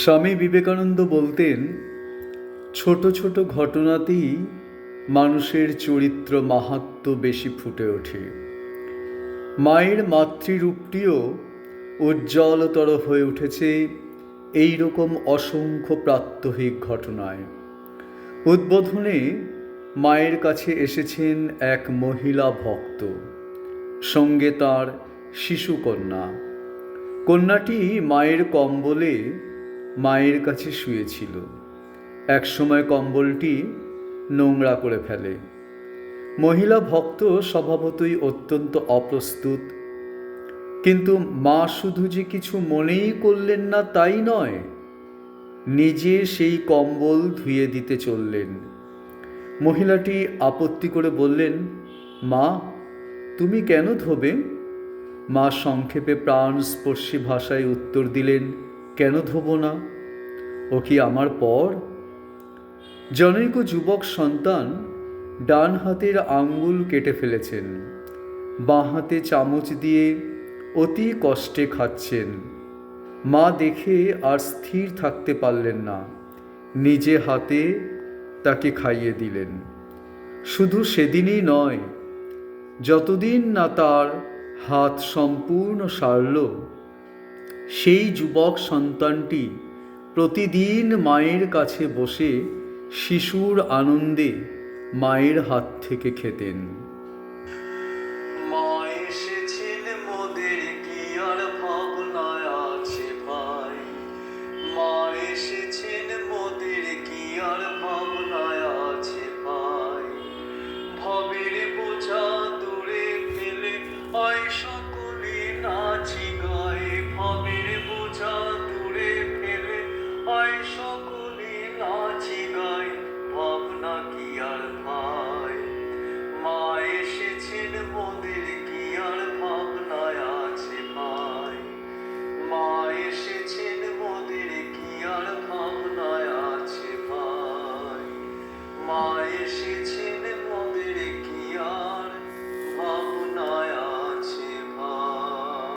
স্বামী বিবেকানন্দ বলতেন, ছোট ছোট ঘটনাতেই মানুষের চরিত্র মাহাত্ম্য বেশি ফুটে ওঠে। মায়ের মাতৃরূপটিও উজ্জ্বলতর হয়ে উঠেছে এই রকম অসংখ্য প্রাত্যহিক ঘটনায়। উদ্বোধনে মায়ের কাছে এসেছেন এক মহিলা ভক্ত, সঙ্গে তার শিশুকন্যা। কন্যাটি মায়ের কম্বলে মায়ের কাছে শুয়েছিল। একসময় কম্বলটি নোংরা করে ফেলে। মহিলা ভক্ত স্বভাবতই অত্যন্ত অপ্রস্তুত, কিন্তু মা শুধু যে কিছু মনেই করলেন না তাই নয়, নিজে সেই কম্বল ধুয়ে দিতে চললেন। মহিলাটি আপত্তি করে বললেন, মা, তুমি কেন ধোবে? মা সংক্ষেপে প্রাণস্পর্শী ভাষায় উত্তর দিলেন, কেন ধোবো না? ও কি আমার পর? জনৈক যুবক সন্তান ডান হাতের আঙ্গুল কেটে ফেলেছেন, বাঁ হাতে চামচ দিয়ে অতি কষ্টে খাচ্ছেন। মা দেখে আর স্থির থাকতে পারলেন না, নিজে হাতে তাকে খাইয়ে দিলেন। শুধু সেদিনই নয়, যতদিন না তার হাত সম্পূর্ণ সারল, সেই যুবক সন্তানটি প্রতিদিন মায়ের কাছে বসে শিশুর আনন্দে মায়ের হাত থেকে খেতেন। মা এসেছেন মোদের কি আর ভাবনায় আছে ভাই, মা এসেছেন মোদের কি আর ভাবনায়